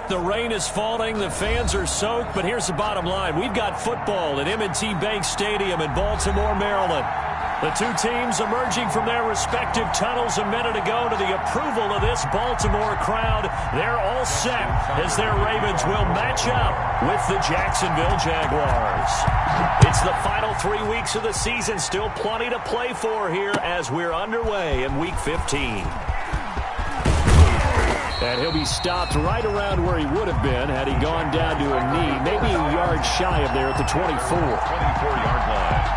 The rain is falling, the fans are soaked, but here's the bottom line. We've got football at M&T Bank Stadium in Baltimore, Maryland. The two teams emerging from their respective tunnels a minute ago to the approval of this Baltimore crowd. They're all set as their Ravens will match up with the Jacksonville Jaguars. It's the final 3 weeks of the season. Still plenty to play for here as we're underway in Week 15. And he'll be stopped right around where he would have been had he gone down to a knee, maybe a yard shy of there at the 24-yard line.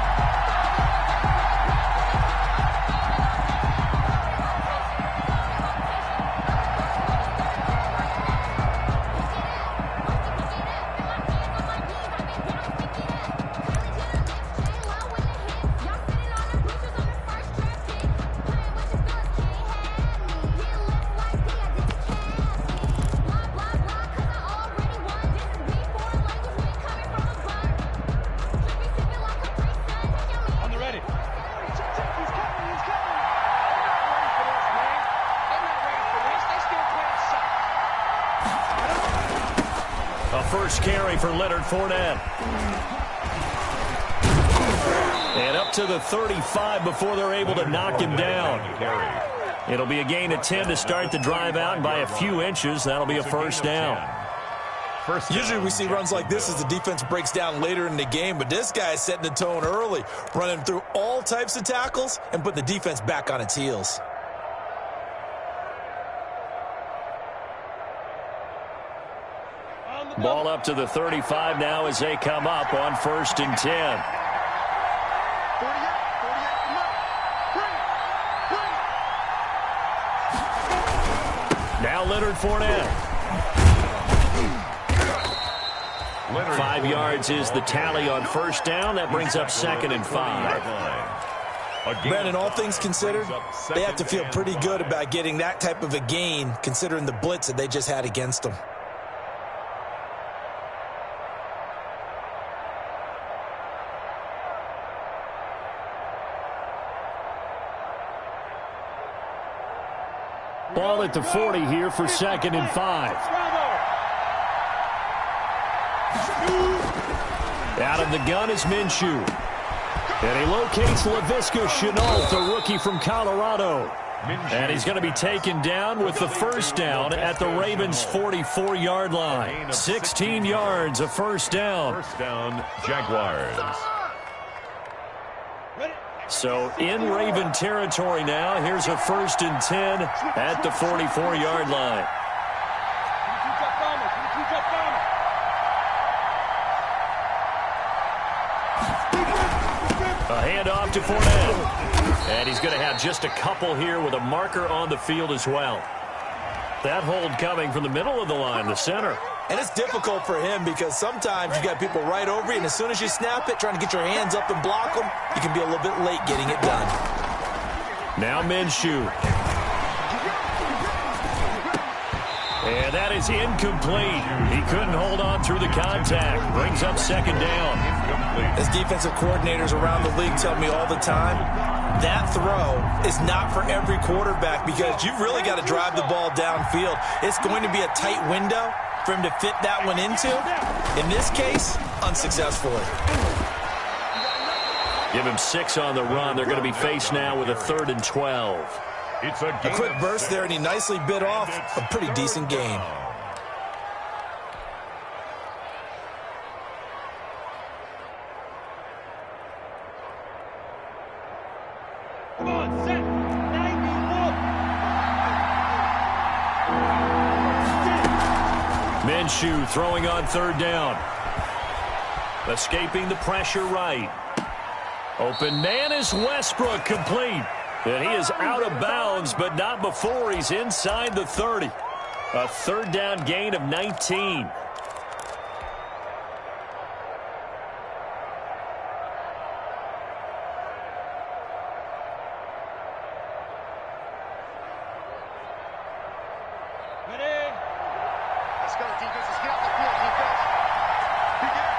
First carry for Leonard Fournette. And up to the 35 before they're able to knock him down. It'll be a gain of 10 to start the drive out, and by a few inches, that'll be a first down. Usually we see runs like this as the defense breaks down later in the game, but this guy is setting the tone early, running through all types of tackles and putting the defense back on its heels. Ball up to the 35 now as they come up on 1st and 10. Now Leonard Fournette. 5 yards is the tally on first down. That brings up 2nd and 5. Brandon, all things considered, they have to feel pretty good about getting that type of a gain considering the blitz that they just had against them. Ball at the 40 here for 2nd and 5. Out of the gun is Minshew. And he locates Laviska Shenault, the rookie from Colorado. And he's going to be taken down with the first down at the Ravens' 44-yard line. 16 yards, a first down. First down, Jaguars. So in Raven territory now. Here's a 1st and 10 at the 44-yard line. A handoff to Fournette. And he's going to have just a couple here with a marker on the field as well. That hold coming from the middle of the line, the center. And it's difficult for him because sometimes you got people right over you, and as soon as you snap it, trying to get your hands up and block them, you can be a little bit late getting it done. Now Minshew. And that is incomplete. He couldn't hold on through the contact. Brings up 2nd down. As defensive coordinators around the league tell me all the time, that throw is not for every quarterback because you've really got to drive the ball downfield. It's going to be a tight window for him to fit that one into. In this case, unsuccessfully. Give him 6 on the run. They're going to be faced now with a 3rd and 12. It's a quick burst there, and he nicely bit off a pretty decent gain. Come on, set. 91. Minshew throwing on 3rd down. Escaping the pressure right. Open man is Westbrook, complete. And he is out of bounds, but not before he's inside the 30. A 3rd down gain of 19. Ready? Let's go, defense. Let's get off the field, defense. Begin.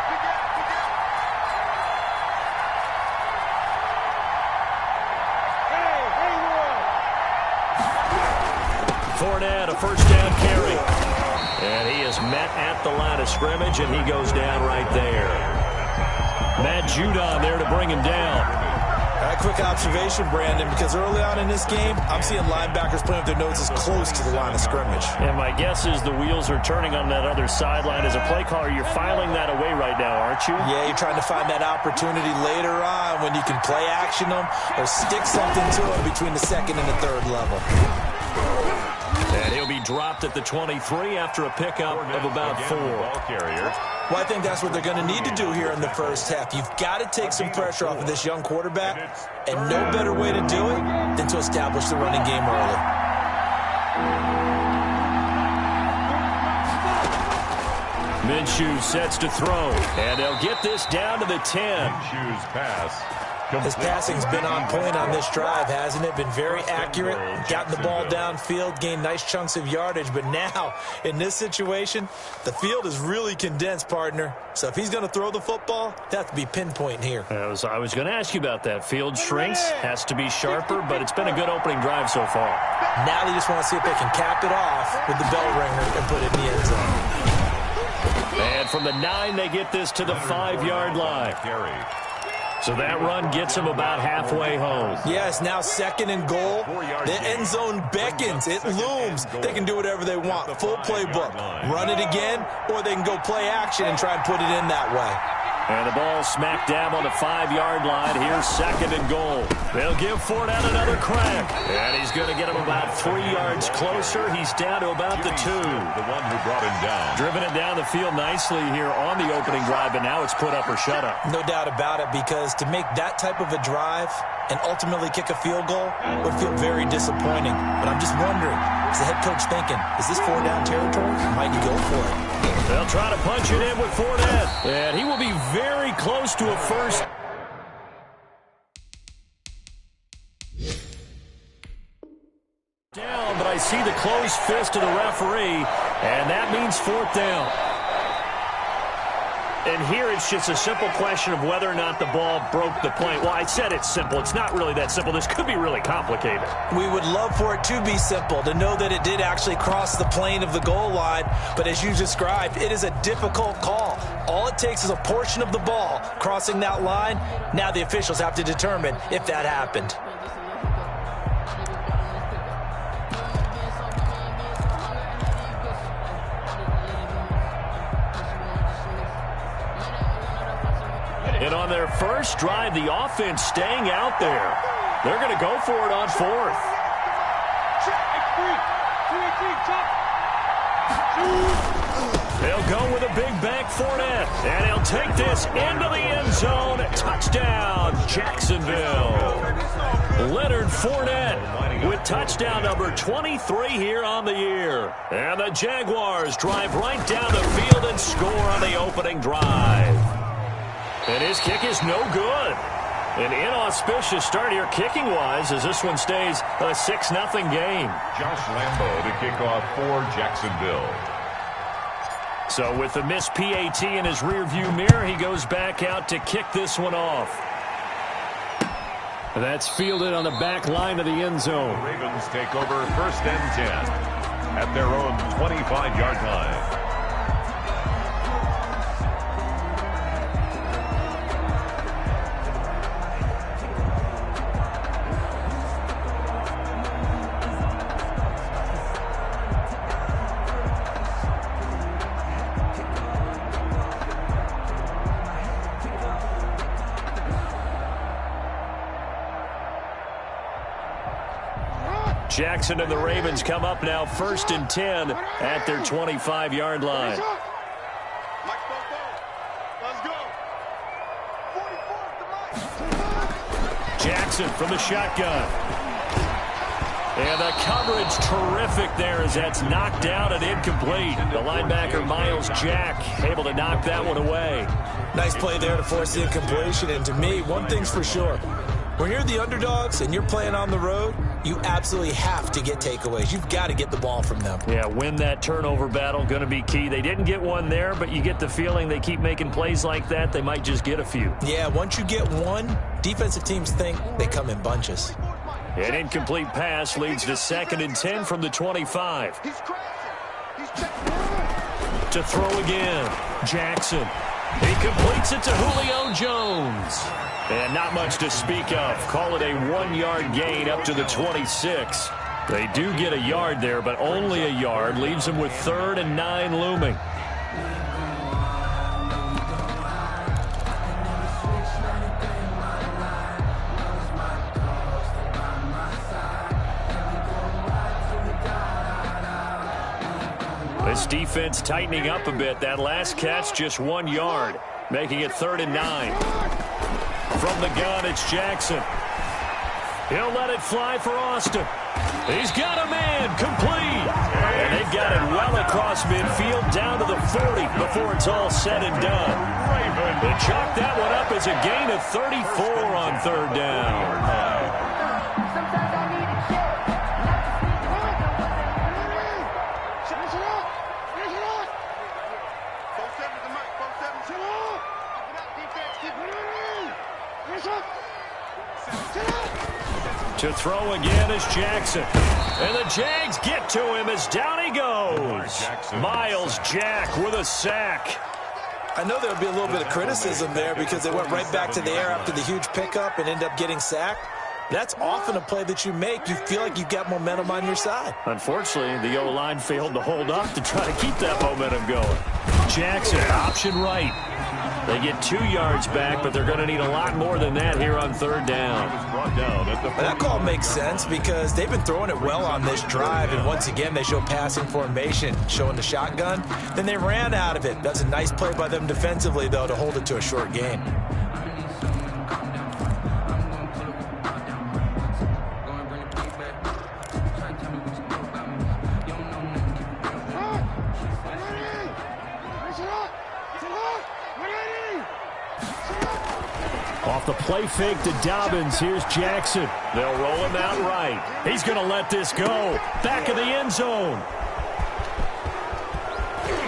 Hey, Hayward. Fournette, a 1st down carry. And he is met at the line of scrimmage, and he goes down right there. Matt Judon there to bring him down. A quick observation, Brandon, because early on in this game, I'm seeing linebackers playing with their noses close to the line of scrimmage. And my guess is the wheels are turning on that other sideline. As a play caller, you're filing that away right now, aren't you? Yeah, you're trying to find that opportunity later on when you can play action them or stick something to them between the second and the third level. And he'll be dropped at the 23 after a pickup of about 4. Well, I think that's what they're going to need to do here in the first half. You've got to take some pressure off of this young quarterback, and no better way to do it than to establish the running game early. Minshew sets to throw, and they'll get this down to the 10. Minshew's pass. His passing's been on point on this drive, hasn't it? Been very accurate, gotten the ball downfield, gained nice chunks of yardage. But now, in this situation, the field is really condensed, partner. So if he's going to throw the football, they have to be pinpoint here. I was going to ask you about that. Field shrinks, has to be sharper, but it's been a good opening drive so far. Now they just want to see if they can cap it off with the bell ringer and put it in the end zone. And from the 9, they get this to the 5-yard line. So that run gets him about halfway home. Yes, now 2nd and goal. The end zone beckons. It looms. They can do whatever they want. Full playbook. Run it again, or they can go play action and try and put it in that way. And the ball smack dab on the 5-yard line. Here's 2nd and goal. They'll give Fournette another crack. And he's going to get him about 3 yards closer. He's down to about the 2. The one who brought him down. Driven it down the field nicely here on the opening drive, and now it's put up or shut up. No doubt about it, because to make that type of a drive and ultimately kick a field goal would feel very disappointing. But I'm just wondering, is the head coach thinking, is this 4-down territory? Might he go for it? They'll try to punch it in with Fournette. And he will be very close to a first. Down, but I see the closed fist of the referee, and that means 4th down. And here it's just a simple question of whether or not the ball broke the plane. Well, I said it's simple. It's not really that simple. This could be really complicated. We would love for it to be simple, to know that it did actually cross the plane of the goal line. But as you described, it is a difficult call. All it takes is a portion of the ball crossing that line. Now the officials have to determine if that happened. And on their first drive, the offense staying out there. They're going to go for it on 4th. They'll go with a big bank Fournette. And he'll take this into the end zone. Touchdown, Jacksonville. Leonard Fournette with touchdown number 23 here on the year. And the Jaguars drive right down the field and score on the opening drive. And his kick is no good. An inauspicious start here kicking-wise as this one stays a 6-0 game. Josh Lambo to kick off for Jacksonville. So with the missed PAT in his rearview mirror, he goes back out to kick this one off. That's fielded on the back line of the end zone. The Ravens take over 1st and 10 at their own 25-yard line. Jackson and the Ravens come up now 1st and 10 at their 25-yard line. Jackson from the shotgun. And the coverage terrific there as that's knocked down and incomplete. The linebacker Miles Jack able to knock that one away. Nice play there to force the incompletion. And to me, one thing's for sure. When you're the underdogs and you're playing on the road, you absolutely have to get takeaways. You've got to get the ball from them. Yeah, win that turnover battle, going to be key. They didn't get one there, but you get the feeling they keep making plays like that, they might just get a few. Yeah, once you get one, defensive teams think they come in bunches. An incomplete pass leads to 2nd and 10 from the 25. To throw again. Jackson. He completes it to Julio Jones. And not much to speak of. Call it a 1-yard gain up to the 26. They do get a yard there, but only a yard. Leaves them with 3rd and 9 looming. This defense tightening up a bit. That last catch, just 1 yard, making it 3rd and 9. From the gun, it's Jackson. He'll let it fly for Austin. He's got a man, complete. And they've got it well across midfield, down to the 40 before it's all said and done. They chalk that one up as a gain of 34 on 3rd down. To throw again is Jackson. And the Jags get to him as down he goes. Miles Jack with a sack. I know there would be a little bit of criticism there because they went right back to the air after the huge pickup and end up getting sacked. That's often a play that you make. You feel like you've got momentum on your side. Unfortunately, the O-line failed to hold up to try to keep that momentum going. Jackson, option right. They get 2 yards back, but they're going to need a lot more than that here on 3rd down. That call makes sense because they've been throwing it well on this drive, and once again they show passing formation, showing the shotgun. Then they ran out of it. That's a nice play by them defensively, though, to hold it to a short gain. Off the play fake to Dobbins, here's Jackson. They'll roll him out right. He's going to let this go. Back of the end zone.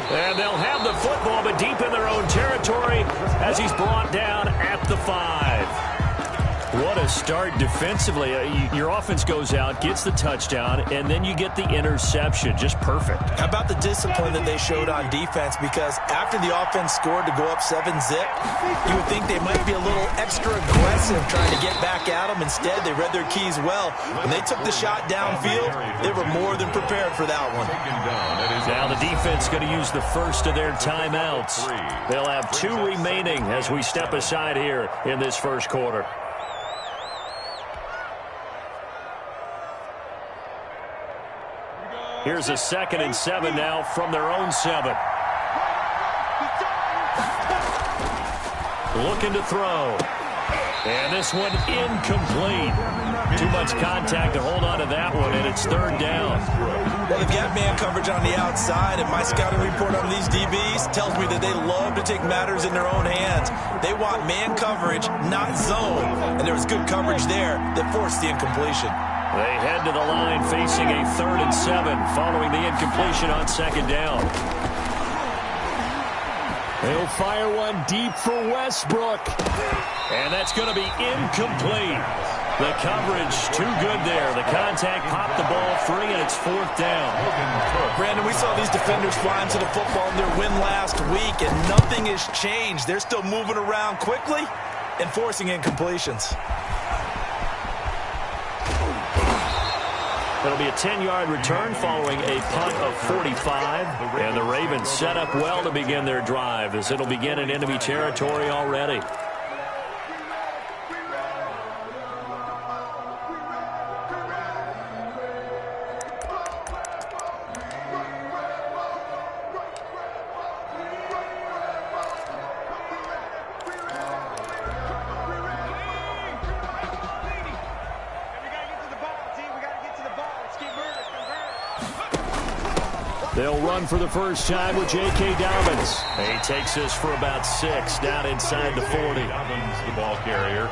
And they'll have the football, but deep in their own territory as he's brought down at the 5. What a start defensively. Your offense goes out, gets the touchdown, and then you get the interception. Just perfect. How about the discipline that they showed on defense? Because after the offense scored to go up 7-zip, you would think they might be a little extra aggressive trying to get back at them. Instead, they read their keys well. When they took the shot downfield, they were more than prepared for that one. Now the defense going to use the first of their timeouts. They'll have 2 remaining as we step aside here in this first quarter. Here's a 2nd and 7 now from their own 7. Looking to throw. And this one incomplete. Too much contact to hold on to that one, and it's 3rd down. Well, they've got man coverage on the outside, and my scouting report on these DBs tells me that they love to take matters in their own hands. They want man coverage, not zone. And there was good coverage there that forced the incompletion. They head to the line facing a 3rd and 7 following the incompletion on 2nd down. They'll fire one deep for Westbrook. And that's going to be incomplete. The coverage too good there. The contact popped the ball free, and it's 4th down. Brandon, we saw these defenders flying to the football in their win last week, and nothing has changed. They're still moving around quickly and forcing incompletions. It'll be a 10-yard return following a punt of 45. And the Ravens set up well to begin their drive as it'll begin in enemy territory already. They'll run for the first time with J.K. Dobbins. He takes this for about 6 down inside the 40. Dobbins, the ball carrier.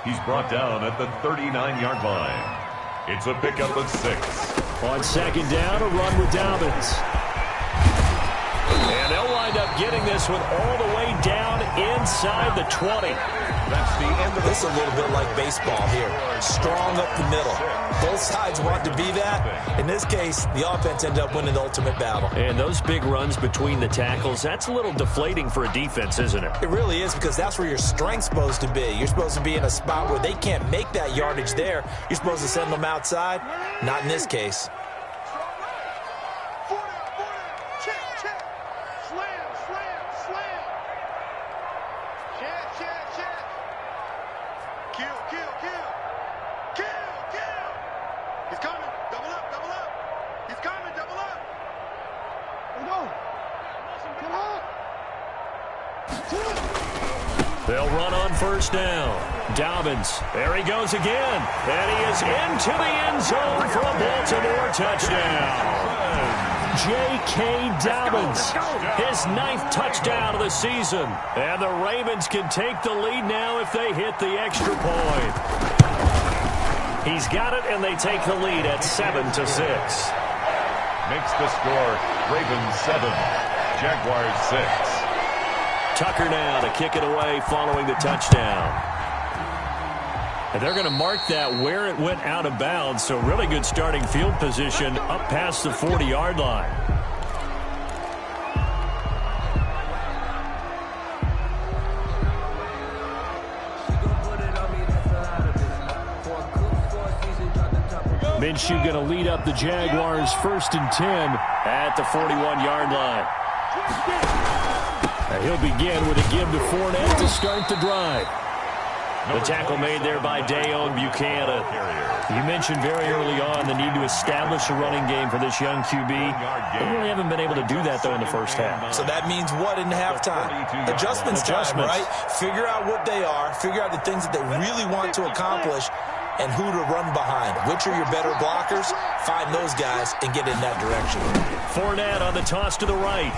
He's brought down at the 39-yard line. It's a pickup of 6. On 2nd down, a run with Dobbins. And they'll wind up getting this one all the way down inside the 20. That's the end of this. Is a little bit like baseball here. Strong up the middle. Both sides want to be that. In this case, the offense ended up winning the ultimate battle. And those big runs between the tackles, that's a little deflating for a defense, isn't it? It really is, because that's where your strength's supposed to be. You're supposed to be in a spot where they can't make that yardage there. You're supposed to send them outside. Not in this case. They'll run on first down. Dobbins, there he goes again. And he is into the end zone for a Baltimore touchdown. J.K. Dobbins, his 9th touchdown of the season. And the Ravens can take the lead now if they hit the extra point. He's got it, and they take the lead at 7-6. Makes the score Ravens 7, Jaguars 6. Tucker now to kick it away following the touchdown. And they're going to mark that where it went out of bounds, so really good starting field position up past the 40-yard line. Minshew going to lead up the Jaguars 1st and 10 at the 41-yard line. And he'll begin with a give to Fournette to start the drive. The tackle made there by Dayon Buchanan. You mentioned very early on the need to establish a running game for this young QB. They really haven't been able to do that, though, in the first half. So that means what in halftime? Adjustments time, right? Figure out what they are. Figure out the things that they really want to accomplish and who to run behind. Which are your better blockers? Find those guys and get in that direction. Fournette on the toss to the right.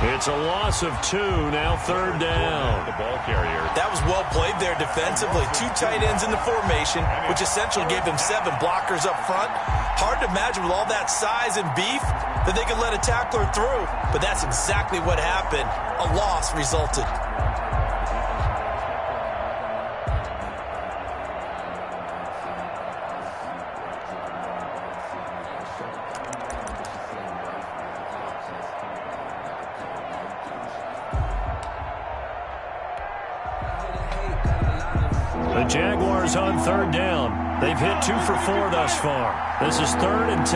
It's a loss of 2, now 3rd down. The ball carrier. That was well played there defensively. 2 tight ends in the formation, which essentially gave them 7 blockers up front. Hard to imagine with all that size and beef that they could let a tackler through. But that's exactly what happened. A loss resulted. The Jaguars on 3rd down. They've hit 2 for 4 thus far. This is 3rd and 10.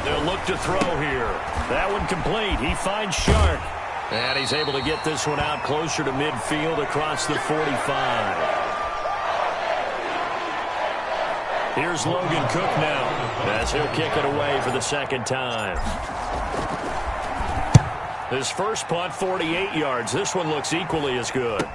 They'll look to throw here. That one complete. He finds Shark. And he's able to get this one out closer to midfield across the 45. Here's Logan Cook now as he'll kick it away for the 2nd time. His first punt, 48 yards. This one looks equally as good.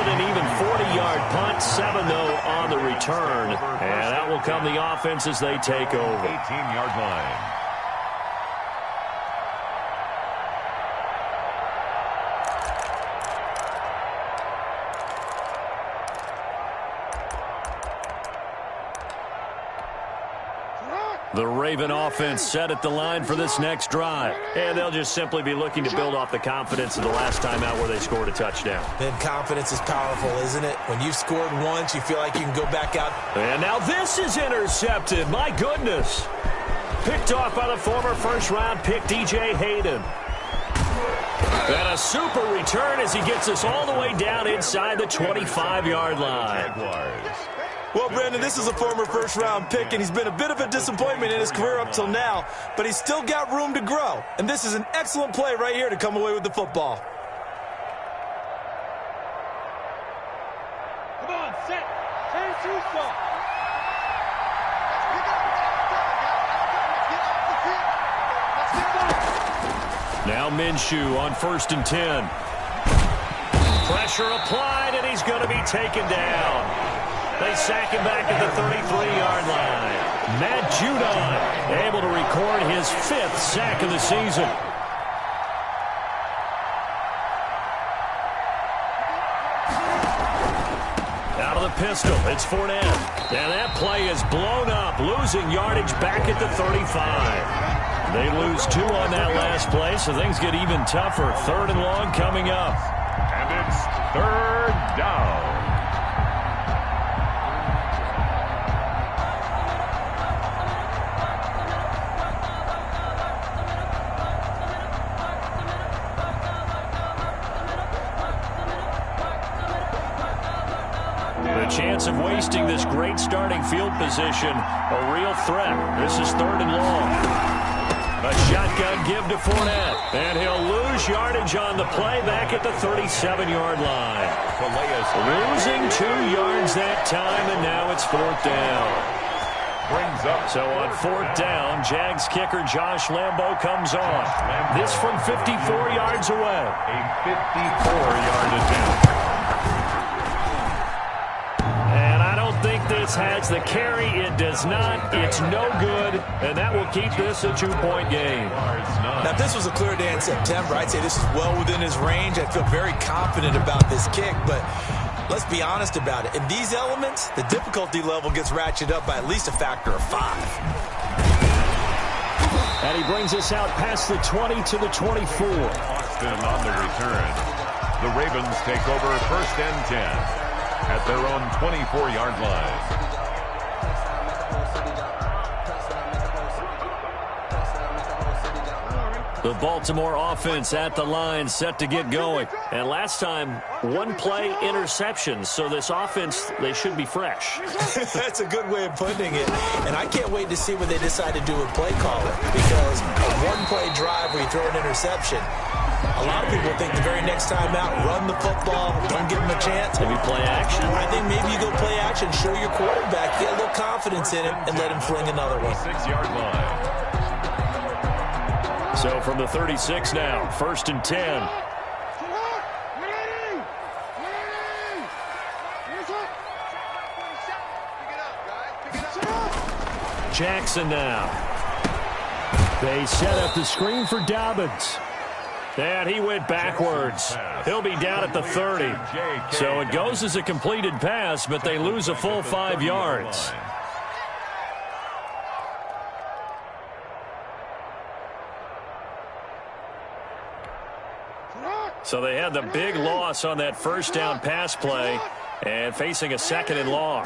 An even 40-yard punt, 7 though on the return, and that will come the offense as they take over. 18-yard line. The Raven offense set at the line for this next drive. And they'll just simply be looking to build off the confidence of the last time out where they scored a touchdown. And confidence is powerful, isn't it? When you've scored once, you feel like you can go back out. And now this is intercepted. My goodness. Picked off by the former first-round pick, DJ Hayden. And a super return as he gets us all the way down inside the 25-yard line. Well, Brandon, this is a former first-round pick, and he's been a bit of a disappointment in his career up till now, but he's still got room to grow. And this is an excellent play right here to come away with the football. Come on, set. Turn to stop. Now Minshew on 1st and 10. Pressure applied, and he's going to be taken down. They sack him back at the 33-yard line. Matt Judon able to record his 5th sack of the season. Out of the pistol. It's Fournette. And that play is blown up, losing yardage back at the 35. They lose 2 on that last play, so things get even tougher. 3rd and long coming up. And it's 3rd down. The chance of wasting this great starting field position, a real threat. This is 3rd and long. A shotgun give to Fournette, and he'll lose yardage on the play back at the 37-yard line. Losing 2 yards that time, and now it's 4th down. So on 4th down, Jags kicker Josh Lambo comes on. This from 54 yards away. A 54-yard attempt. This has the carry. It does not. It's no good, and that will keep this a 2-point game. Now, if this was a clear day in September, I'd say this is well within his range. I feel very confident about this kick, but let's be honest about it. In these elements, the difficulty level gets ratcheted up by at least a factor of 5. And he brings us out past the 20 to the 24. Austin on the return. The Ravens take over 1st and 10. At their own 24-yard line. The Baltimore offense at the line, set to get going. And last time, 1-play interception. So this offense, they should be fresh. That's a good way of putting it. And I can't wait to see what they decide to do with play calling. Because a 1-play drive where you throw an interception, a lot of people think the very next time out, run the football, don't give them a chance. Maybe play action. I think maybe you go play action, show your quarterback, get a little confidence in him, and let him fling another one. 6-yard line. So from the 36 now, 1st and 10. Jackson now. They set up the screen for Dobbins. And he went backwards. He'll be down at the 30. So it goes as a completed pass, but they lose a full 5 yards. So they had the big loss on that 1st down pass play and facing a 2nd and long.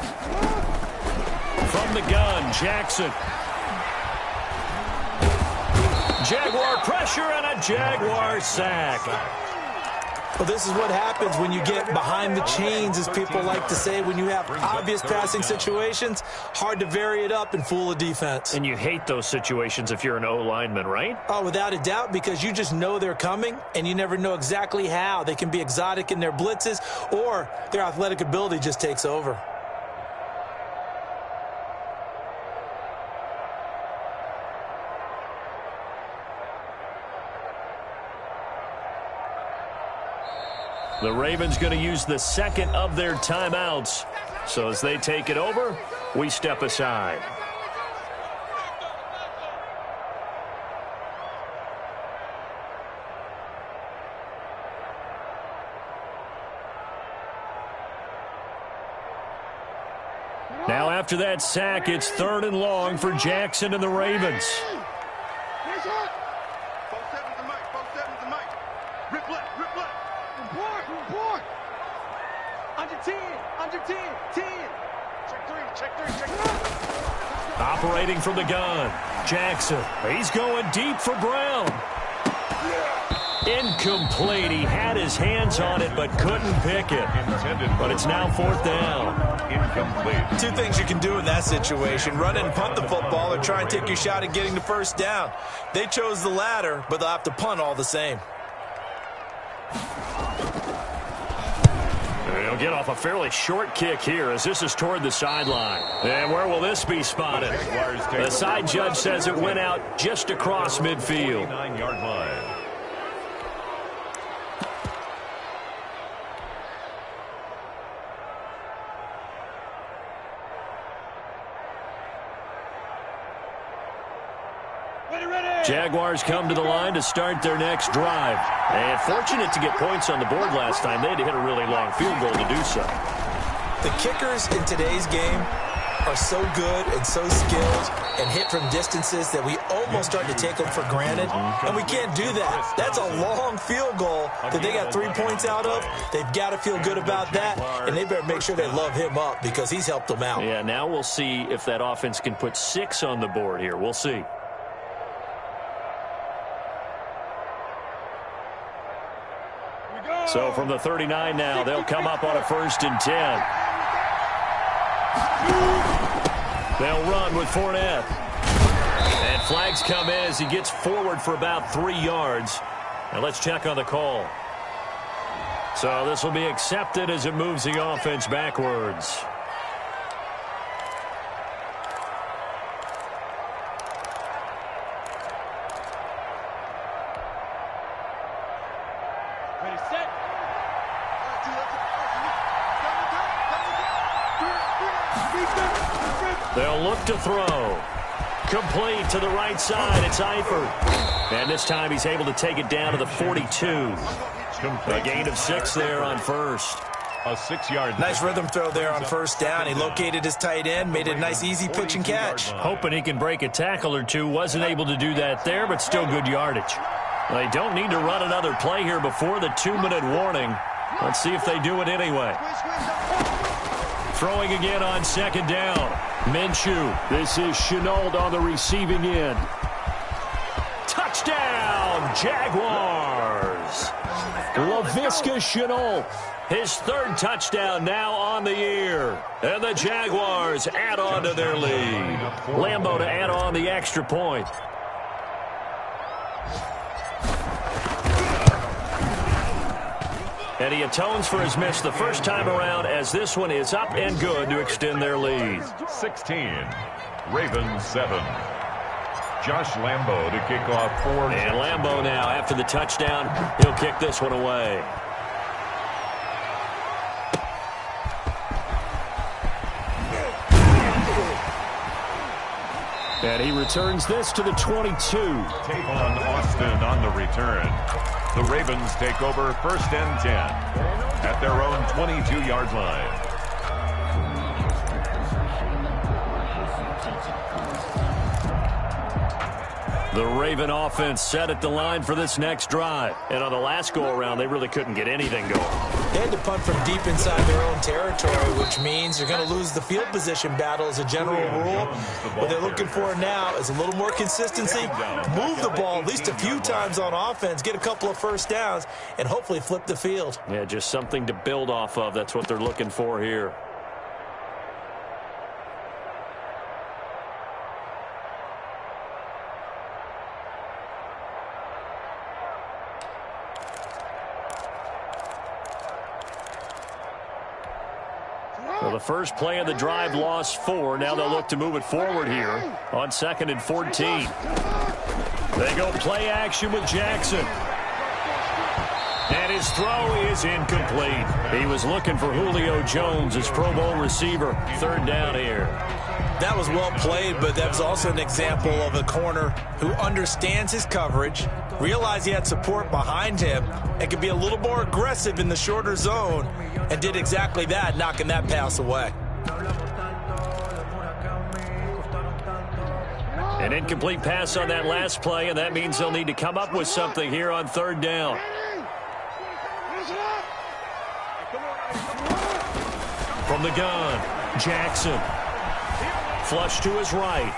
From the gun, Jackson. Jaguar pressure and a Jaguar sack. Well, this is what happens when you get behind the chains, as people like to say. When you have obvious passing situations, hard to vary it up and fool a defense. And you hate those situations if you're an O-lineman, right? Oh, without a doubt, because you just know they're coming, and you never know exactly how. They can be exotic in their blitzes, or their athletic ability just takes over. The Ravens going to use the 2nd of their timeouts. So as they take it over, we step aside. Now after that sack, it's 3rd and long for Jackson and the Ravens. Operating from the gun, Jackson. He's going deep for Brown. Incomplete. He had his hands on it but couldn't pick it. But it's now 4th down. Incomplete. 2 things you can do in that situation: run and punt the football, or try and take your shot at getting the 1st down. They chose the latter, but they'll have to punt all the same. He'll get off a fairly short kick here as this is toward the sideline. And where will this be spotted? The side judge says it went out just across midfield. 9-yard line. Jaguars come to the line to start their next drive. And fortunate to get points on the board last time. They had to hit a really long field goal to do so. The kickers in today's game are so good and so skilled and hit from distances that we almost start to take them for granted, and we can't do that. That's a long field goal that they got 3 points out of. They've got to feel good about that, and they better make sure they love him up because he's helped them out. Yeah, now we'll see if that offense can put 6 on the board here. We'll see. So from the 39 now, they'll come up on a 1st and 10. They'll run with Fournette. And flags come in as he gets forward for about 3 yards. Now let's check on the call. So this will be accepted as it moves the offense backwards. They'll look to throw. Complete to the right side. It's Eifert. And this time he's able to take it down to the 42. A gain of 6 there on first. A 6-yard. Nice rhythm throw there on 1st down. He located his tight end, made it a nice easy pitch and catch. Hoping he can break a tackle or two. Wasn't able to do that there, but still good yardage. They don't need to run another play here before the 2-minute warning. Let's see if they do it anyway. Throwing again on 2nd down. Minshew. This is Shenault on the receiving end. Touchdown, Jaguars. Laviska Shenault. His 3rd touchdown now on the year. And the Jaguars add on to their lead. Lambeau to add on the extra point. And he atones for his miss the first time around as this one is up and good to extend their lead. 16, Ravens 7. Josh Lambeau to kick off 4. And Lambeau now, after the touchdown, he'll kick this one away. And he returns this to the 22. Tavon Austin on the return. The Ravens take over 1st and 10 at their own 22-yard line. The Raven offense set at the line for this next drive. And on the last go-around, they really couldn't get anything going. They had to punt from deep inside their own territory, which means they're going to lose the field position battle as a general rule. What they're looking for now is a little more consistency, move the ball at least a few times on offense, get a couple of 1st downs, and hopefully flip the field. Yeah, just something to build off of. That's what they're looking for here. Well, the first play of the drive lost 4. Now they'll look to move it forward here on 2nd and 14. They go play action with Jackson. And his throw is incomplete. He was looking for Julio Jones, his Pro Bowl receiver. 3rd down here. That was well played, but that was also an example of a corner who understands his coverage, realized he had support behind him, and could be a little more aggressive in the shorter zone, and did exactly that, knocking that pass away. An incomplete pass on that last play, and that means they'll need to come up with something here on 3rd down. From the gun, Jackson. Flush to his right.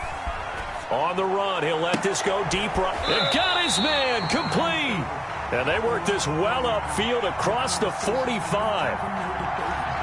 On the run, he'll let this go deep right. And got his man, complete. And they work this well upfield across the 45.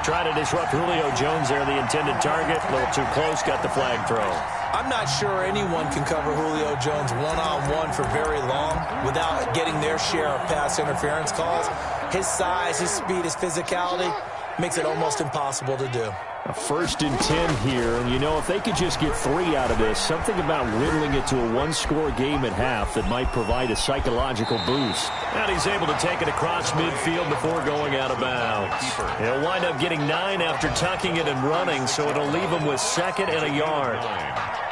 Try to disrupt Julio Jones there, the intended target. A little too close, got the flag throw. I'm not sure anyone can cover Julio Jones one-on-one for very long without getting their share of pass interference calls. His size, his speed, his physicality makes it almost impossible to do. A 1st and 10 here, and you know, if they could just get 3 out of this, something about whittling it to a 1-score game at half that might provide a psychological boost. And he's able to take it across midfield before going out of bounds. He'll wind up getting 9 after tucking it and running, so it'll leave him with 2nd and a yard.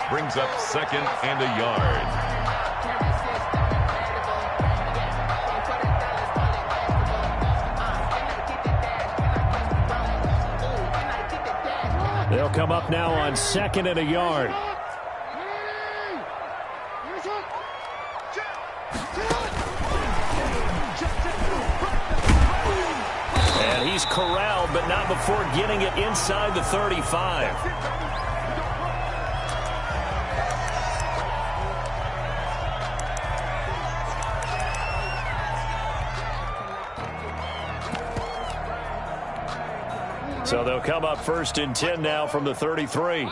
Brings up 2nd and a yard. come up now on 2nd and a yard. And he's corralled, but not before getting it inside the 35. So they'll come up 1st and 10 now from the 33.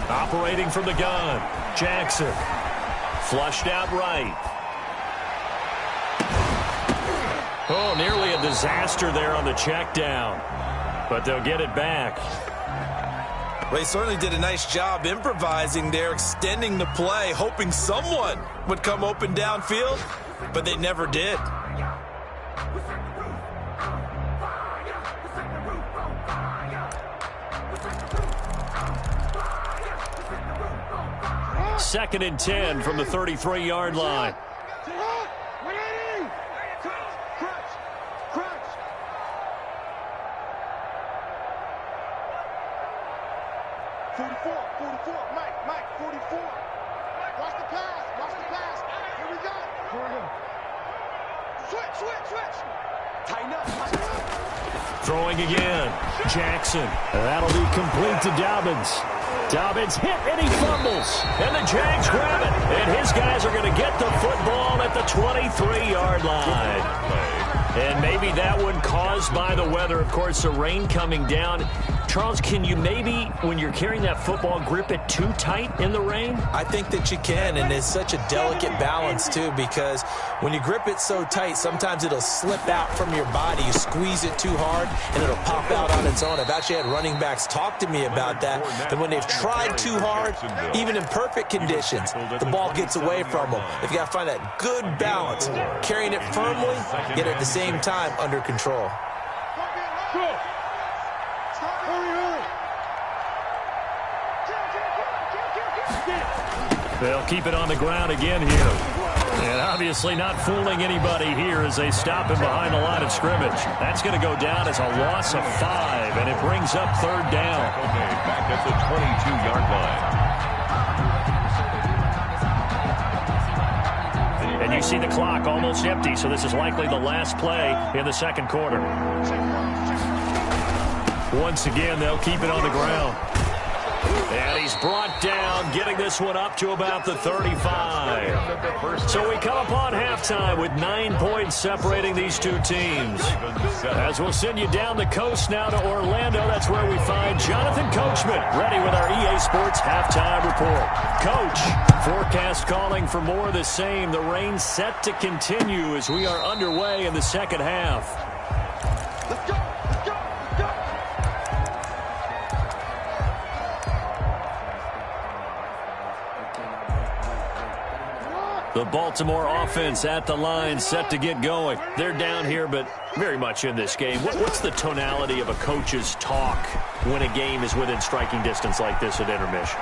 Operating from the gun, Jackson. Flushed out right. Oh, nearly a disaster there on the check down. But they'll get it back. Well, he certainly did a nice job improvising there, extending the play, hoping someone would come open downfield, but they never did. Second and 10 from the 33-yard line. 44, Mike, 44. Watch the pass. Here we go. Switch. Tighten up. Throwing again, Jackson. That'll be complete to Dobbins. Dobbins hit and he fumbles. And the Jags grab it. And his guys are going to get the football at the 23-yard line. And maybe that one caused by the weather. Of course, the rain coming down. Charles, can you maybe, when you're carrying that football, grip it too tight in the rain? I think that you can, and it's such a delicate balance, too, because when you grip it so tight, sometimes it'll slip out from your body. You squeeze it too hard, and it'll pop out on its own. I've actually had running backs talk to me about that, and when they've tried too hard, even in perfect conditions, the ball gets away from them. You've got to find that good balance, carrying it firmly, yet at the same time under control. They'll keep it on the ground again here. And obviously not fooling anybody here as they stop him behind the line of scrimmage. That's going to go down as a loss of 5, and it brings up 3rd down. Back at the 22-yard line. And you see the clock almost empty, so this is likely the last play in the 2nd quarter. Once again, they'll keep it on the ground. And he's brought down, getting this one up to about the 35. So we come upon halftime with 9 points separating these two teams. As we'll send you down the coast now to Orlando, that's where we find Jonathan Coachman, ready with our EA Sports halftime report. Coach, forecast calling for more of the same. The rain set to continue as we are underway in the 2nd half. Let's go. The Baltimore offense at the line, set to get going. They're down here, but very much in this game. What's the tonality of a coach's talk when a game is within striking distance like this at intermission?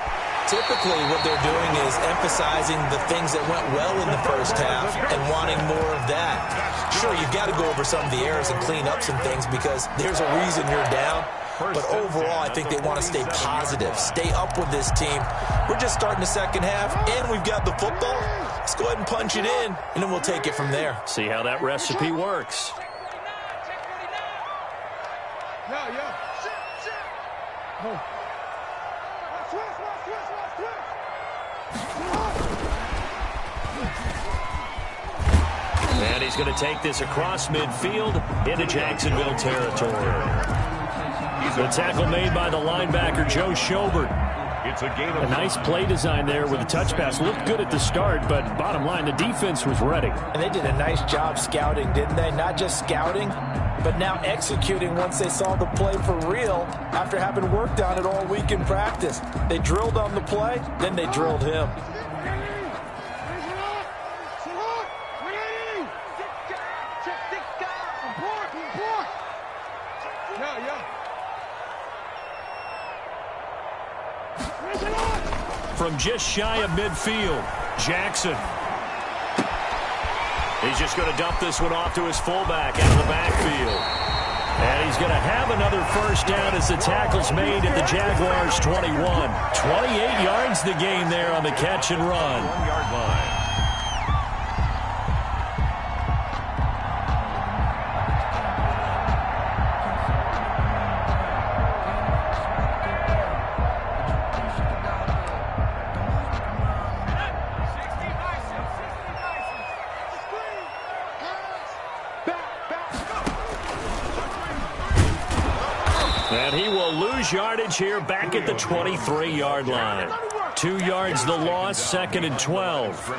Typically, what they're doing is emphasizing the things that went well in the first half and wanting more of that. Sure, you've got to go over some of the errors and clean up some things because there's a reason you're down. But overall, I think they want to stay positive, stay up with this team. We're just starting the 2nd half, and we've got the football. Let's go ahead and punch it in, and then we'll take it from there. See how that recipe works. And he's going to take this across midfield into Jacksonville territory. The tackle made by the linebacker, Joe Schobert. It's a gain of A nice play design there with a touch pass. Looked good at the start, but bottom line, the defense was ready. And they did a nice job scouting, didn't they? Not just scouting, but now executing once they saw the play for real after having worked on it all week in practice. They drilled on the play, then they drilled him. From just shy of midfield, Jackson. He's just going to dump this one off to his fullback out of the backfield. And he's going to have another first down as the tackle's made at the Jaguars' 21. 28 yards the gain there on the catch and run. 1-yard line. And he will lose yardage here back at the 23-yard line. 2 yards the loss, 2nd and 12.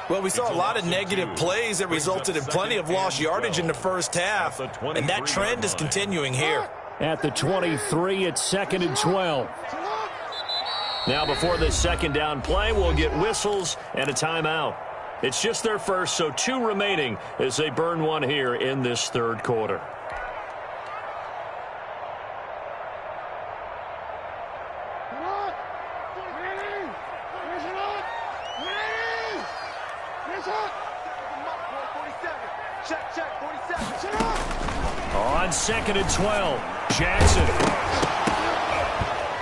Well, we saw a lot of negative plays that resulted in plenty of lost yardage in the first half, and that trend is continuing here. At the 23, it's 2nd and 12. Now before this second down play, we'll get whistles and a timeout. It's just their first, so 2 remaining as they burn one here in this third quarter. On 2nd and 12, Jackson.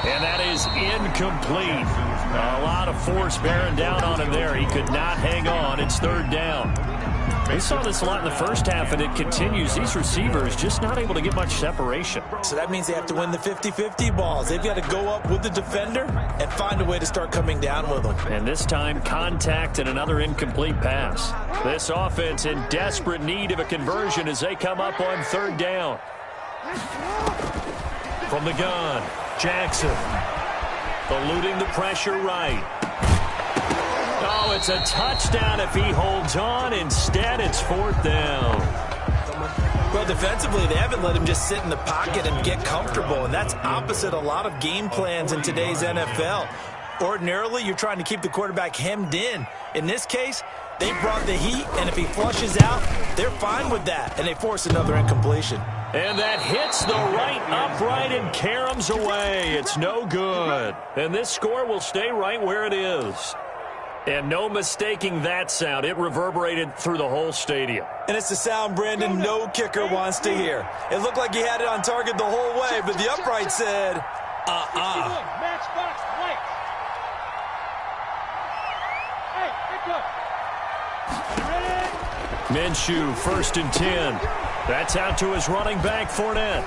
And that is incomplete. A lot of force bearing down on him there. He could not hang on. It's 3rd down. We saw this a lot in the first half, and it continues. These receivers just not able to get much separation. So that means they have to win the 50-50 balls. They've got to go up with the defender and find a way to start coming down with them. And this time, contact and another incomplete pass. This offense in desperate need of a conversion as they come up on 3rd down. From the gun, Jackson. Eluding the pressure right. Oh, it's a touchdown if he holds on. Instead, it's 4th down. Well, defensively, they haven't let him just sit in the pocket and get comfortable, and that's opposite a lot of game plans in today's NFL. Ordinarily, you're trying to keep the quarterback hemmed in. In this case, they brought the heat, and if he flushes out, they're fine with that, and they force another incompletion. And that hits the right upright and caroms away. It's no good. And this score will stay right where it is. And no mistaking that sound. It reverberated through the whole stadium. And it's the sound Brandon no kicker wants to hear. It looked like he had it on target the whole way, but the upright said, Matchbox white. Hey, Minshew, 1st and 10. That's out to his running back, Fournette.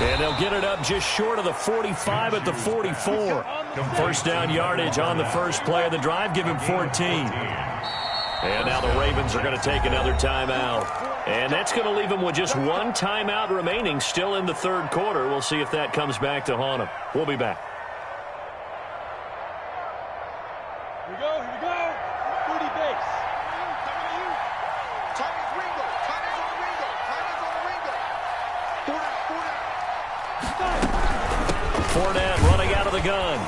And they'll get it up just short of the 45 at the 44. First down yardage on the first play of the drive. Give him 14. And now the Ravens are going to take another timeout. And that's going to leave them with just 1 timeout remaining still in the third quarter. We'll see if that comes back to haunt them. We'll be back. Here we go. 40 base. Time is Ringo. Time is on Ringo. Time is on Ringo. Fournette running out of the gun.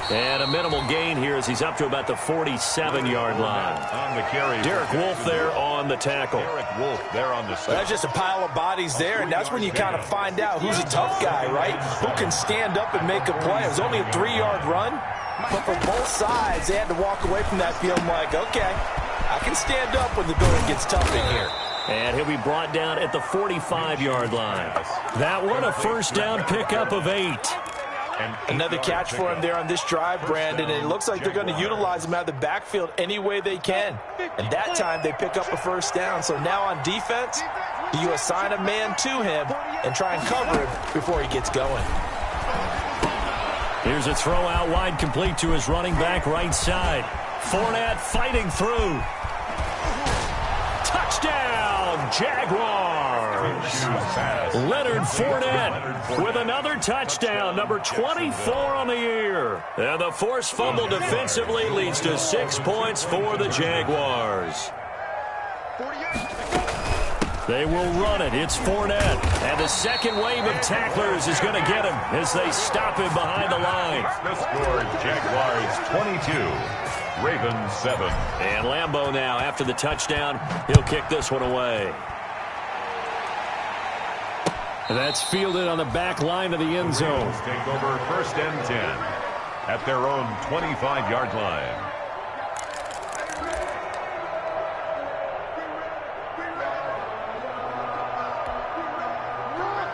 And a minimal gain here as he's up to about the 47-yard line. On the carry. Derek Wolfe there on the tackle. Derek Wolfe there on the stop. That's just a pile of bodies there, and that's when you kind of find out who's a tough guy, right? Who can stand up and make a play. It was only a 3-yard run, but for both sides, they had to walk away from that feeling like, okay, I can stand up when the going gets tough in here. And he'll be brought down at the 45-yard line. That one a first down pickup of 8. Another catch for him there on this drive, Brandon, and it looks like they're going to utilize him out of the backfield any way they can. And that time they pick up a first down. So now on defense, do you assign a man to him and try and cover him before he gets going? Here's a throw out wide complete to his running back right side. Fournette fighting through. Touchdown, Jaguars. Leonard Fournette with another touchdown, number 24 on the year. And the forced fumble defensively leads to 6 points for the Jaguars. They will run it. It's Fournette. And the second wave of tacklers is going to get him as they stop him behind the line. The score, Jaguars 22, Ravens 7. And Lambeau now, after the touchdown, he'll kick this one away. And that's fielded on the back line of the end zone. Take over 1st and 10 at their own 25-yard line.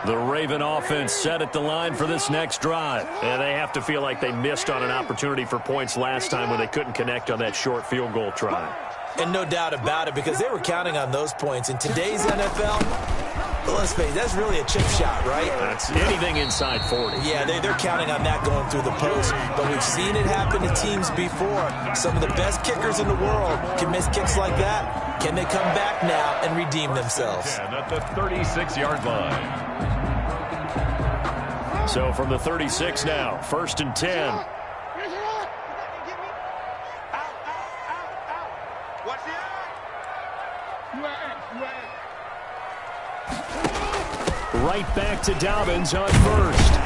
The Raven offense set at the line for this next drive. And they have to feel like they missed on an opportunity for points last time when they couldn't connect on that short field goal try. And no doubt about it, because they were counting on those points. In today's NFL, well, let's face it, that's really a chip shot, right? That's anything inside 40. Yeah, they're counting on that going through the post. But we've seen it happen to teams before. Some of the best kickers in the world can miss kicks like that. Can they come back now and redeem themselves? At the 36-yard line. So from the 36 now, 1st and 10. Right back to Dobbins on 1st.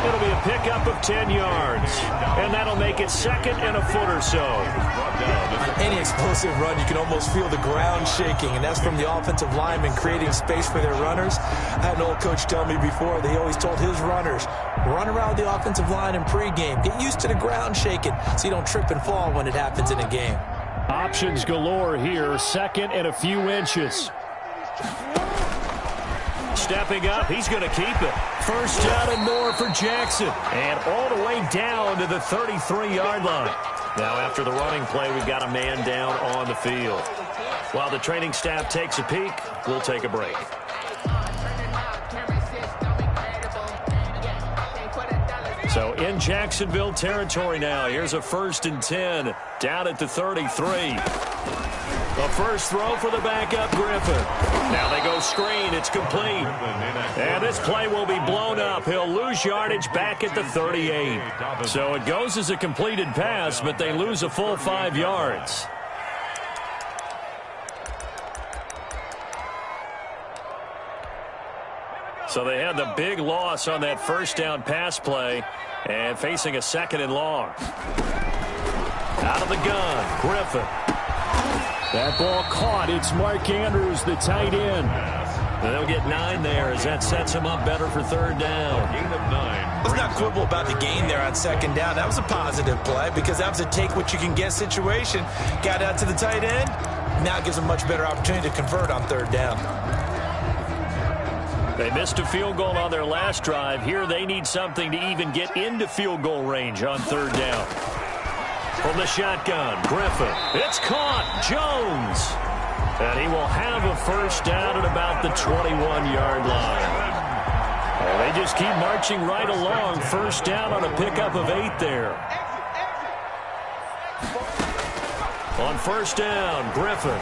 It'll be a pickup of 10 yards. And that'll make it 2nd and a foot or so. On any explosive run, you can almost feel the ground shaking, and that's from the offensive linemen creating space for their runners. I had an old coach tell me before, he always told his runners, run around the offensive line in pregame. Get used to the ground shaking so you don't trip and fall when it happens in a game. Options galore here, 2nd and a few inches. Stepping up, he's going to keep it. 1st down and more for Jackson. And all the way down to the 33-yard line. Now after the running play, we've got a man down on the field. While the training staff takes a peek, we'll take a break. So in Jacksonville territory now. Here's a 1st and 10 down at the 33. The first throw for the backup, Griffin. Now they go screen. It's complete. And this play will be blown up. He'll lose yardage back at the 38. So it goes as a completed pass, but they lose a full 5 yards. So they had the big loss on that 1st down pass play and facing a 2nd and long. Out of the gun, Griffin. That ball caught. It's Mark Andrews, the tight end. And they'll get 9 there as that sets him up better for 3rd down. Gain of 9. Let's not quibble about the gain there on 2nd down. That was a positive play because that was a take-what-you-can-get situation. Got out to the tight end. Now it gives them a much better opportunity to convert on 3rd down. They missed a field goal on their last drive. Here they need something to even get into field goal range on 3rd down. From the shotgun, Griffin. It's caught. Jones. And he will have a 1st down at about the 21-yard line. And they just keep marching right along. 1st down on a pickup of 8 there. On 1st down, Griffin.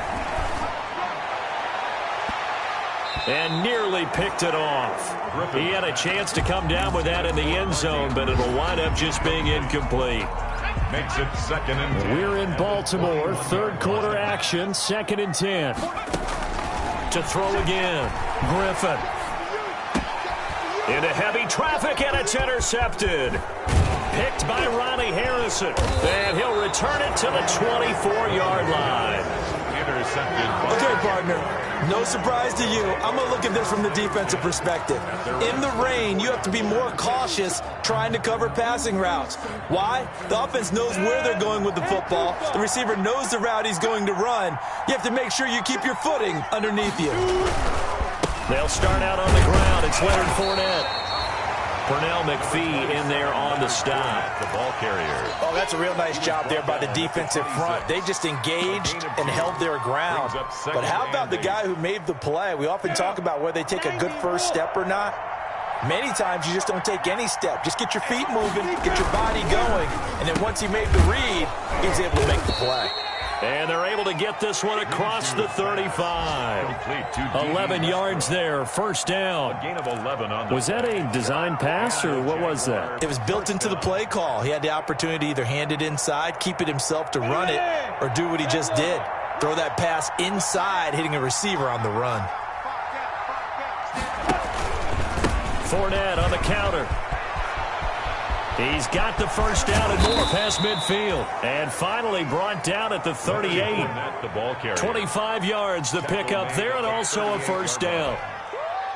And nearly picked it off. He had a chance to come down with that in the end zone, but it'll wind up just being incomplete. Makes it 2nd and 10. We're in Baltimore. 3rd quarter action. 2nd and 10. To throw again. Griffin. Into heavy traffic, and it's intercepted. Picked by Ronnie Harrison. And he'll return it to the 24-yard line. Intercepted. Okay, partner. No surprise to you. I'm going to look at this from the defensive perspective. In the rain, you have to be more cautious trying to cover passing routes. Why? The offense knows where they're going with the football. The receiver knows the route he's going to run. You have to make sure you keep your footing underneath you. They'll start out on the ground. It's Leonard Fournette. Pernell McPhee in there on the stop. The ball carrier. Oh, that's a real nice job there by the defensive front. They just engaged and held their ground. But how about the guy who made the play? We often talk about whether they take a good first step or not. Many times you just don't take any step. Just get your feet moving, get your body going, and then once he made the read, he was able to make the play. And they're able to get this one across the 35. 11 yards there, 1st down. Gain of 11 on the Was that a design pass, or what was that? It was built into the play call. He had the opportunity to either hand it inside, keep it himself to run it, or do what he just did. Throw that pass inside, hitting a receiver on the run. Fournette on the counter. He's got the 1st down and more past midfield. And finally brought down at the 38. 25 yards the pickup there, and also a 1st down.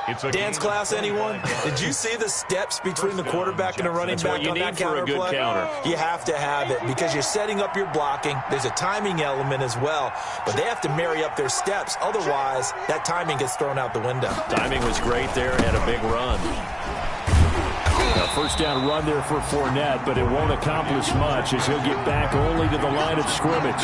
It's a Dance class, anyone? Did you see the steps between the quarterback and the running That's back what you on that need for a good counter play? counter. You have to have it because you're setting up your blocking. There's a timing element as well, but they have to marry up their steps. Otherwise, that timing gets thrown out the window. Timing was great there. Had a big run. A first down run there for Fournette, but it won't accomplish much as he'll get back only to the line of scrimmage.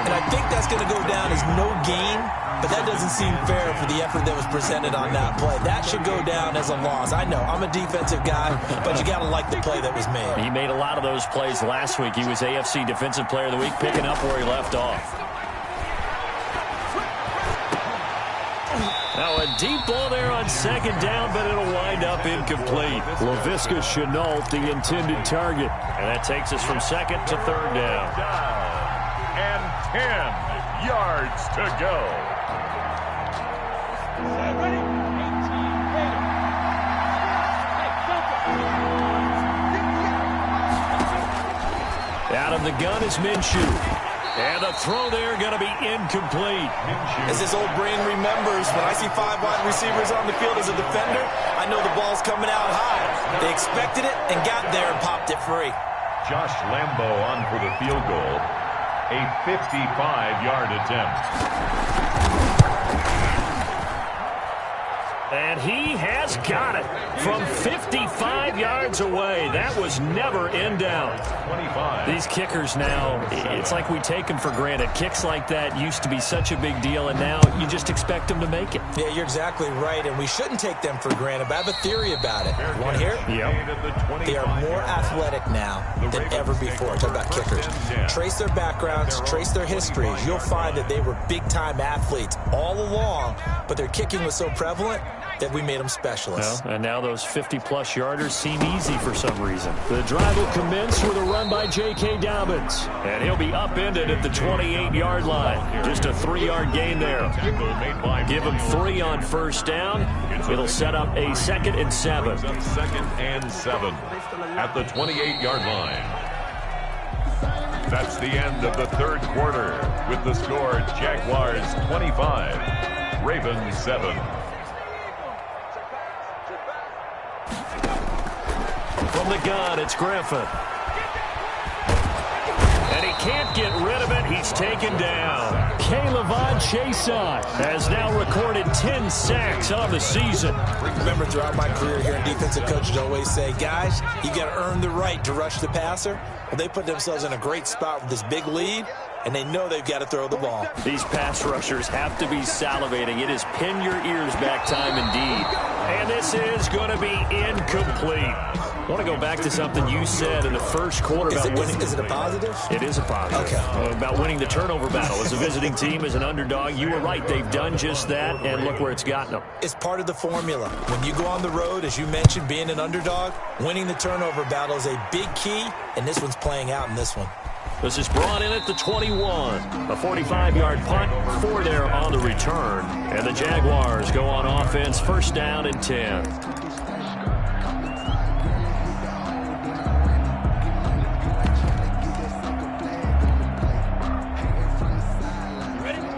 And I think that's going to go down as no gain, but that doesn't seem fair for the effort that was presented on that play. That should go down as a loss. I know, I'm a defensive guy, but you got to like the play that was made. He made a lot of those plays last week. He was AFC Defensive Player of the Week, picking up where he left off. Now a deep ball there on second down, but it'll wind up incomplete. Laviska Shenault, the intended target. And that takes us from second to third down. And 10 yards to go. Out of the gun is Minshew. And the throw there going to be incomplete. As this old brain remembers, when I see 5 wide receivers on the field as a defender, I know the ball's coming out high. They expected it and got there and popped it free. Josh Lambo on for the field goal. A 55-yard attempt. And he has got it from 55 yards away. That was never in doubt. 25. These kickers now, it's like we take them for granted. Kicks like that used to be such a big deal, and now you just expect them to make it. Yeah, you're exactly right, and we shouldn't take them for granted, but I have a theory about it. You want to hear it? Yep. They are more athletic now than ever before. Talk about kickers. Trace their backgrounds, trace their histories. You'll find that they were big-time athletes all along, but their kicking was so prevalent that we made them specialists. Well, and now those 50-plus yarders seem easy for some reason. The drive will commence with a run by J.K. Dobbins. And he'll be upended at the 28-yard line. Just a 3-yard gain there. Give him 3 on first down. It'll set up a 2nd and 7. 2nd and 7 at the 28-yard line. That's the end of the third quarter with the score Jaguars 25, Ravens 7. From the gun, it's Griffin. And he can't get rid of it. He's taken down. K'Lavon Chaisson has now recorded 10 sacks on the season. Remember, throughout my career here in defensive coaches always say, guys, you got to earn the right to rush the passer. Well, they put themselves in a great spot with this big lead, and they know they've got to throw the ball. These pass rushers have to be salivating. It is pin your ears back time indeed. And this is going to be incomplete. I want to go back to something you said in the first quarter about winning. Is it a positive? It is a positive. Okay. About winning the turnover battle. As a visiting team, as an underdog, you were right. They've done just that, and look where it's gotten them. It's part of the formula. When you go on the road, as you mentioned, being an underdog, winning the turnover battle is a big key, and this one's playing out in this one. This is brought in at the 21. A 45-yard punt, 4 there on the return. And the Jaguars go on offense, first down and 10.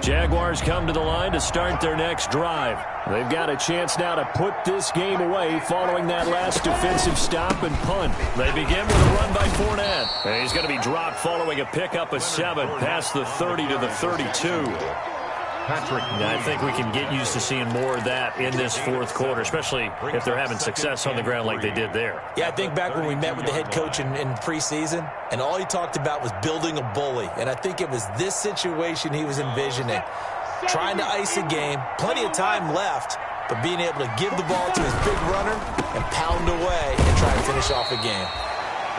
Jaguars come to the line to start their next drive. They've got a chance now to put this game away following that last defensive stop and punt. They begin with a run by Fournette. And he's going to be dropped following a pickup of 7 past the 30 to the 32. I think we can get used to seeing more of that in this fourth quarter, especially if they're having success on the ground like they did there. Yeah, I think back when we met with the head coach in preseason, and all he talked about was building a bully. And I think it was this situation he was envisioning. Trying to ice a game, plenty of time left, but being able to give the ball to his big runner and pound away and try to finish off a game.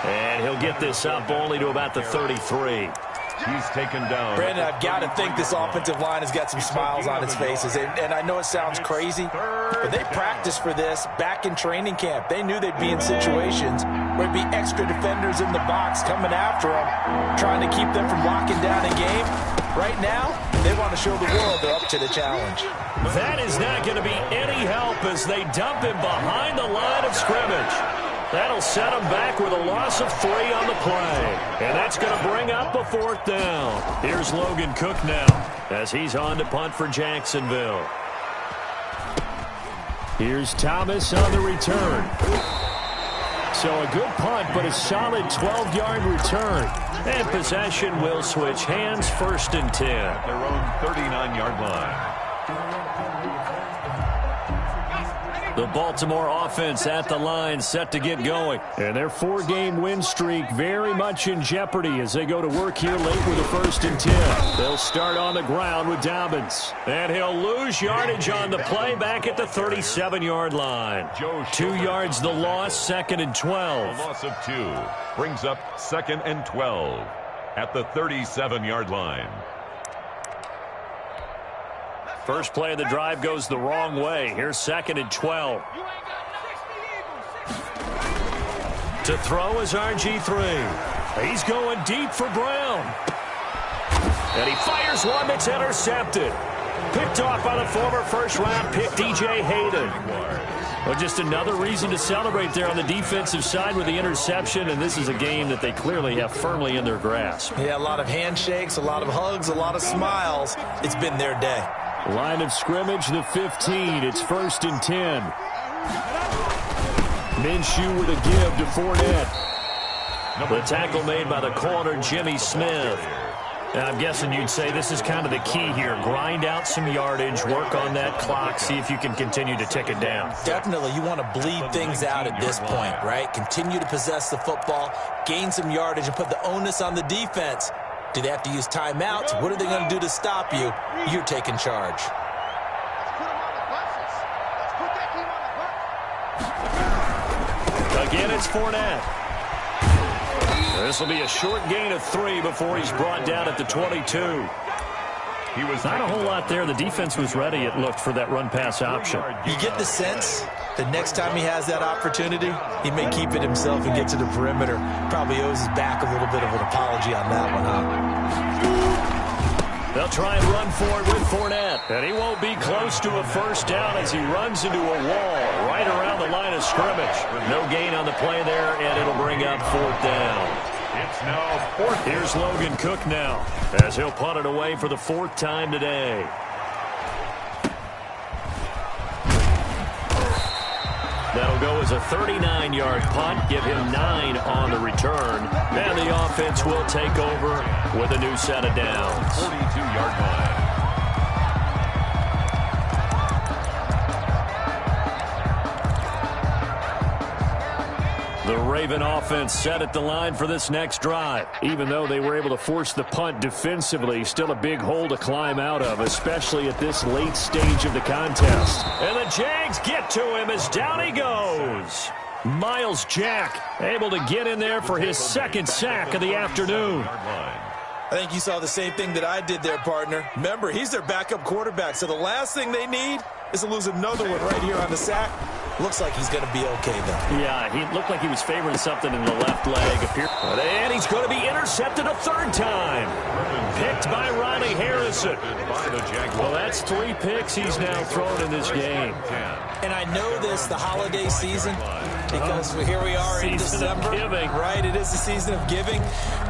And he'll get this up only to about the 33. He's taken down. Brandon, I've got to think this offensive line has got some smiles on its faces. And I know it sounds crazy, but they practiced for this back in training camp. They knew they'd be in situations where there'd be extra defenders in the box coming after them, trying to keep them from locking down a game. Right now, they want to show the world they're up to the challenge. That is not going to be any help as they dump him behind the line of scrimmage. That'll set them back with a loss of 3 on the play. And that's going to bring up a 4th down. Here's Logan Cook now as he's on to punt for Jacksonville. Here's Thomas on the return. So a good punt, but a solid 12-yard return. And possession will switch hands, 1st and 10. At their own 39-yard line. The Baltimore offense at the line, set to get going. And their 4-game win streak very much in jeopardy as they go to work here late with a 1st and 10. They'll start on the ground with Dobbins. And he'll lose yardage on the play back at the 37-yard line. 2 yards the loss, 2nd and 12. A loss of 2 brings up 2nd and 12 at the 37-yard line. First play of the drive goes the wrong way. Here's 2nd and 12. To throw is RG3. He's going deep for Brown. And he fires one that's intercepted. Picked off by the former first-round pick, DJ Hayden. Well, just another reason to celebrate there on the defensive side with the interception, and this is a game that they clearly have firmly in their grasp. Yeah, a lot of handshakes, a lot of hugs, a lot of smiles. It's been their day. Line of scrimmage, the 15. It's 1st and 10. Minshew with a give to Fournette. The tackle made by the corner, Jimmy Smith. Now, I'm guessing you'd say this is kind of the key here. Grind out some yardage, work on that clock, see if you can continue to tick it down. Definitely, you want to bleed things out at this point, right? Continue to possess the football, gain some yardage, and put the onus on the defense. Do they have to use timeouts? What are they going to do to stop you? You're taking charge. Again, it's Fournette. This will be a short gain of 3 before he's brought down at the 22. He was not a whole lot there. The defense was ready, it looked, for that run-pass option. You get the sense that next time he has that opportunity, he may keep it himself and get to the perimeter. Probably owes his back a little bit of an apology on that one, huh? They'll try and run for it with Fournette. And he won't be close to a first down as he runs into a wall right around the line of scrimmage. No gain on the play there, and it'll bring up 4th down. It's now 4th. Here's Logan Cook now as he'll punt it away for the 4th time today. That'll go as a 39-yard punt, give him 9 on the return. And the offense will take over with a new set of downs. 42-yard line. The Raven offense set at the line for this next drive. Even though they were able to force the punt defensively, still a big hole to climb out of, especially at this late stage of the contest. And the Jags get to him as down he goes. Miles Jack able to get in there for his 2nd sack of the afternoon. I think you saw the same thing that I did there, partner. Remember, he's their backup quarterback, so the last thing they need is to lose another one right here on the sack. Looks like he's going to be okay, though. Yeah, he looked like he was favoring something in the left leg. And he's going to be intercepted a 3rd time. Picked by Ronnie Harrison. Well, that's 3 picks he's now thrown in this game. And I know this, the holiday season, because here we are in December. Right, it is the season of giving.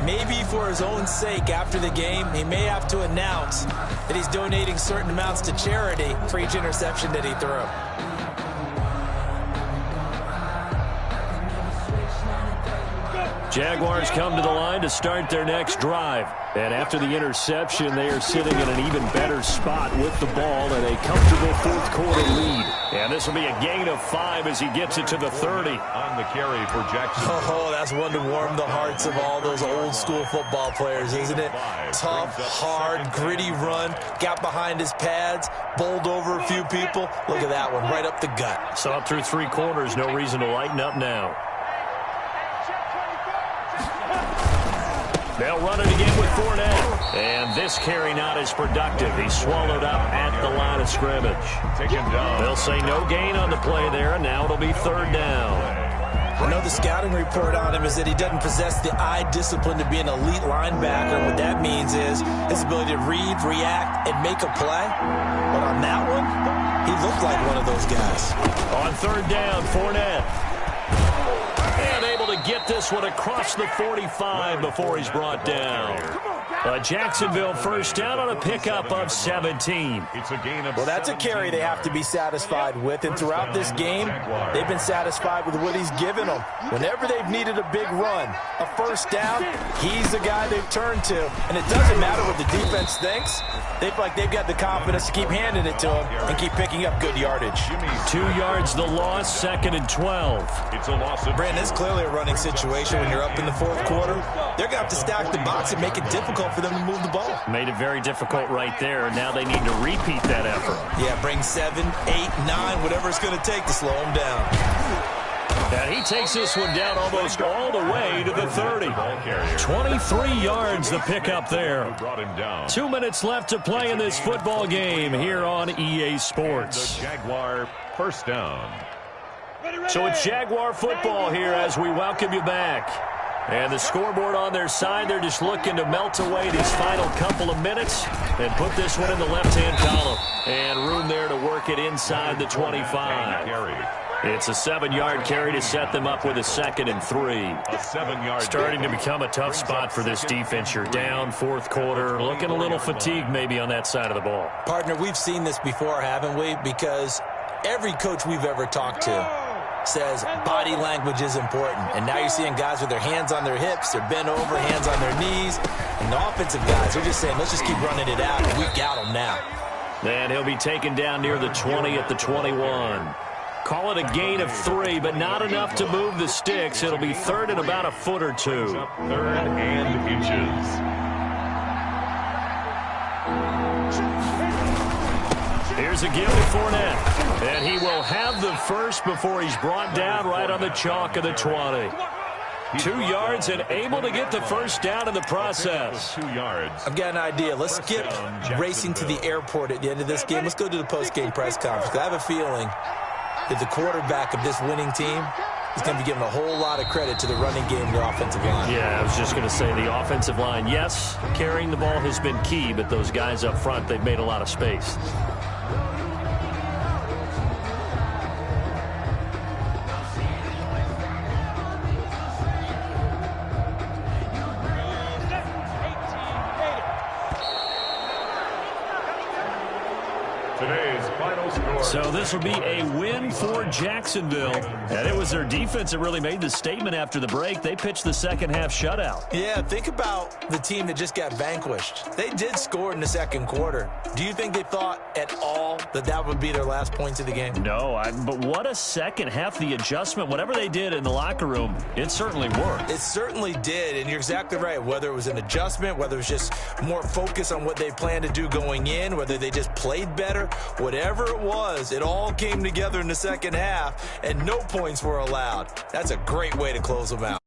Maybe for his own sake after the game, he may have to announce that he's donating certain amounts to charity for each interception that he threw. Jaguars come to the line to start their next drive. And after the interception, they are sitting in an even better spot with the ball and a comfortable 4th quarter lead. And this will be a gain of 5 as he gets it to the 30. On the carry for Jackson. Oh, that's one to warm the hearts of all those old school football players, isn't it? Tough, hard, gritty run. Got behind his pads, bowled over a few people. Look at that one, right up the gut. Saw it through 3 quarters. No reason to lighten up now. They'll run it again with Fournette. And this carry not as productive. He's swallowed up at the line of scrimmage. Take him down. They'll say no gain on the play there, and now it'll be 3rd down. I know the scouting report on him is that he doesn't possess the eye discipline to be an elite linebacker. What that means is his ability to read, react, and make a play. But on that one, he looked like one of those guys. On 3rd down, Fournette. And able to get this one across the 45 before he's brought down. A Jacksonville first down on a pickup of 17. It's a gain of Well, that's a carry they have to be satisfied with, and throughout this game, they've been satisfied with what he's given them. Whenever they've needed a big run, a first down, he's the guy they've turned to, and it doesn't matter what the defense thinks. They feel like they've got the confidence to keep handing it to him and keep picking up good yardage. 2 yards the loss, 2nd and 12. It's a loss of Brandon, it's clearly a running situation when you're up in the fourth quarter. They're going to have to stack the box and make it difficult for them to move the ball. Made it very difficult right there. Now they need to repeat that effort. Yeah, bring 7, 8, 9, whatever it's going to take to slow them down. And he takes this one down almost all the way to the 30. 23 yards the pickup there. 2 minutes left to play in this football game here on EA Sports. The Jaguar first down. So it's Jaguar football here as we welcome you back. And the scoreboard on their side, they're just looking to melt away these final couple of minutes and put this one in the left-hand column. And room there to work it inside the 25. It's a 7-yard carry to set them up with a 2nd and 3. A 7-yard Starting to become a tough spot for this defense. You're down, fourth quarter, looking a little fatigued maybe on that side of the ball. Partner, we've seen this before, haven't we? Because every coach we've ever talked to says body language is important. And now you're seeing guys with their hands on their hips, they're bent over, hands on their knees. And the offensive guys are just saying, let's just keep running it out, and we've got them now. And he'll be taken down near the 20 at the 21. Call it a gain of 3, but not enough to move the sticks. It'll be 3rd and about a foot or 2. 3rd and inches. Here's a give to Fournette. And he will have the first before he's brought down right on the chalk of the 20. 2 yards and able to get the first down in the process. 2 yards. I've got an idea. Let's skip racing to the airport at the end of this game. Let's go to the post-game press conference. I have a feeling that the quarterback of this winning team is going to be given a whole lot of credit to the running game and the offensive line. Yeah, I was just going to say the offensive line, yes, carrying the ball has been key, but those guys up front, they've made a lot of space. Today's final score. So this will be a win for Jacksonville. And it was their defense that really made the statement after the break. They pitched the second-half shutout. Yeah, think about the team that just got vanquished. They did score in the second quarter. Do you think they thought at all that that would be their last points of the game? No, but what a second half. The adjustment, whatever they did in the locker room, it certainly worked. It certainly did, and you're exactly right. Whether it was an adjustment, whether it was just more focus on what they planned to do going in, whether they just played better, whatever it was, it all came together in the second half, and no points were allowed. That's a great way to close them out.